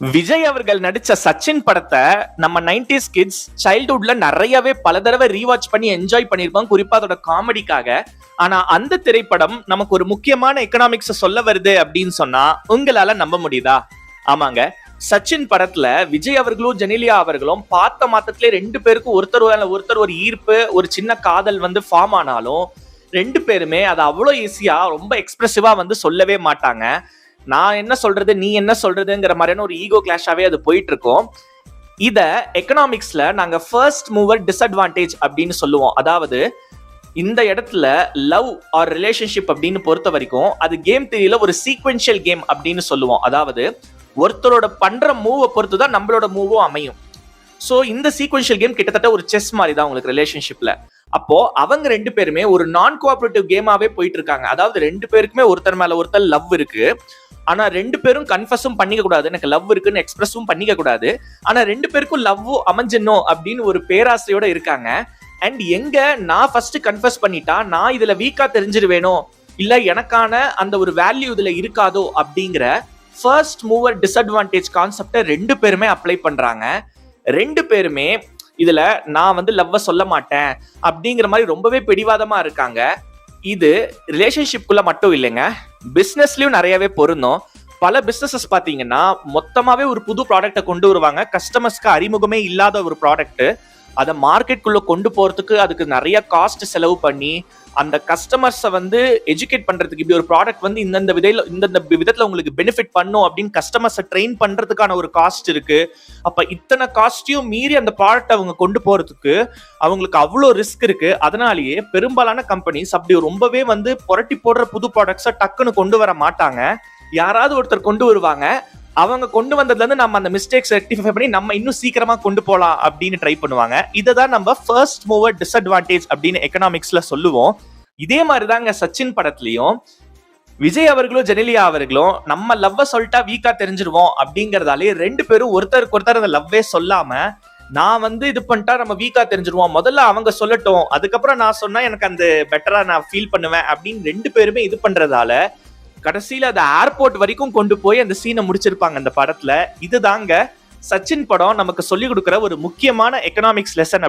விஜய் அவர்கள் நடிச்ச சச்சின் படத்தை நம்ம 90s கிட்ஸ் சைல்ட்ஹுட்ல நிறையவே பல தடவை ரீவாட்ச் பண்ணி என்ஜாய் பண்ணிருப்போம், குறிப்பா அதோட காமெடிக்காக. ஆனா அந்த திரைப்படம் நமக்கு ஒரு முக்கியமான எக்கனாமிக்ஸ் சொல்ல வருது அப்படின்னு சொன்னா உங்களால நம்ப முடியுதா? ஆமாங்க, சச்சின் படத்துல விஜய் அவர்களும் ஜெனிலியா அவர்களும் பார்த்த மாத்தத்திலே ரெண்டு பேருக்கும் ஒருத்தர் ஒரு ஈர்ப்பு, ஒரு சின்ன காதல் ஃபார்ம் ஆனாலும் ரெண்டு பேருமே அதை அவ்வளவு ஈஸியா ரொம்ப எக்ஸ்பிரசிவா சொல்லவே மாட்டாங்க. நான் என்ன சொல்றது, நீ என்ன சொல்றதுங்கிற மாதிரியான ஒரு ஈகோ கிளாஷாவே அது போயிட்டு இருக்கும். இத எக்கனாமிக்ஸ்ல நாங்க ஃபர்ஸ்ட் மூவர் டிஸ்அட்வான்டேஜ் அப்படின்னு சொல்லுவோம். அதாவது இந்த இடத்துல லவ் ஆர் ரிலேஷன்ஷிப் அப்படின்னு பொறுத்த வரைக்கும் அது கேம் தியரியில ஒரு சீக்வென்ஷியல் கேம் அப்படின்னு சொல்லுவோம். அதாவது ஒருத்தரோட பண்ற மூவை பொறுத்து தான் நம்மளோட மூவும் அமையும். சோ இந்த சீக்வென்ஷியல் கேம் கிட்டத்தட்ட ஒரு செஸ் மாதிரி தான் உங்களுக்கு ரிலேஷன்ஷிப்ல. அப்போ அவங்க ரெண்டு பேருமே ஒரு நான் கோஆபரேட்டிவ் கேமாவே போயிட்டு இருக்காங்க. அதாவது ரெண்டு பேருக்குமே ஒருத்தர் மேல ஒருத்தர் லவ் இருக்கு. ஆனா ரெண்டு பேரும் கன்ஃபஸும் பண்ணிக்க கூடாது, எனக்கு லவ் இருக்குன்னு எக்ஸ்பிரஸும் பண்ணிக்க கூடாது. ஆனா ரெண்டு பேருக்கும் லவ் அமைஞ்சிடணும் அப்படின்னு ஒரு பேராசையோட இருக்காங்க. அண்ட் எங்க நான் ஃபர்ஸ்ட் கன்ஃபஸ் பண்ணிட்டா நான் இதுல வீக்கா தெரிஞ்சிருவேனோ, இல்ல எனக்கான அந்த ஒரு வேல்யூ இதுல இருக்காதோ அப்படிங்கிற ஃபர்ஸ்ட் மூவர் டிஸ்அட்வான்டேஜ் கான்செப்டை ரெண்டு பேருமே அப்ளை பண்றாங்க. ரெண்டு பேருமே இதுல நான் லவ்வ சொல்ல மாட்டேன் அப்படிங்கிற மாதிரி ரொம்பவே பிடிவாதமா இருக்காங்க. இது ரிலேஷன்ஷிப்குள்ள மட்டும் இல்லைங்க, பிசினஸ்லயும் நிறையவே பொருந்தும். பல பிசினஸஸ் பாத்தீங்கன்னா மொத்தமாவே ஒரு புது ப்ராடக்டை கொண்டு வருவாங்க, கஸ்டமர்ஸ்க்கு அறிமுகமே இல்லாத ஒரு ப்ராடக்ட். அதை மார்க்கெட்டுக்குள்ள கொண்டு போறதுக்கு அதுக்கு நிறைய காஸ்ட் செலவு பண்ணி அந்த கஸ்டமர்ஸை எஜுகேட் பண்றதுக்கு, இப்படி ஒரு ப்ராடக்ட் இந்த விதத்துல உங்களுக்கு பெனிஃபிட் பண்ணும் அப்படின்னு கஸ்டமர்ஸை ட்ரெயின் பண்றதுக்கான ஒரு காஸ்ட் இருக்கு. அப்ப இத்தனை காஸ்டையும் மீறி அந்த ப்ராடக்ட் அவங்க கொண்டு போறதுக்கு அவங்களுக்கு அவ்வளோ ரிஸ்க் இருக்கு. அதனாலேயே பெரும்பாலான கம்பெனிஸ் அப்படி ரொம்பவே புரட்டி போடுற புது ப்ராடக்ட்ஸை டக்குன்னு கொண்டு வர மாட்டாங்க. யாராவது ஒருத்தர் கொண்டு வருவாங்க, அவங்க கொண்டு வந்ததுல இருந்து நம்ம அந்த மிஸ்டேக்ஸ் ரெக்டிஃபை பண்ணி நம்ம இன்னும் சீக்கிரமா கொண்டு போலாம் அப்படின்னு ட்ரை பண்ணுவாங்க. இதை தான் நம்ம ஃபர்ஸ்ட் மூவர் டிஸ்அட்வான்டேஜ் அப்படின்னு எக்கனாமிக்ஸ்ல சொல்லுவோம். இதே மாதிரிதாங்க சச்சின் படத்துலயும் விஜய் அவர்களும் ஜெனிலியா அவர்களும் நம்ம லவ்வ சொல்லிட்டா வீக்கா தெரிஞ்சிருவோம் அப்படிங்கறதாலே ரெண்டு பேரும் ஒருத்தருக்கு ஒருத்தர் அந்த லவ்வே சொல்லாம நான் இது பண்ணிட்டா நம்ம வீக்கா தெரிஞ்சிருவோம், முதல்ல அவங்க சொல்லட்டும் அதுக்கப்புறம் நான் சொன்னா எனக்கு அந்த பெட்டரா நான் ஃபீல் பண்ணுவேன் அப்படின்னு ரெண்டு பேருமே இது பண்றதால கடைசியில அந்த ஏர்போர்ட் வரைக்கும் கொண்டு போய் அந்த சீனை முடிச்சிருப்பாங்க அந்த படத்துல. இதுதாங்க சச்சின் படம் நமக்கு சொல்லி கொடுக்கிற ஒரு முக்கியமான எக்கனாமிக்ஸ் லெசன்.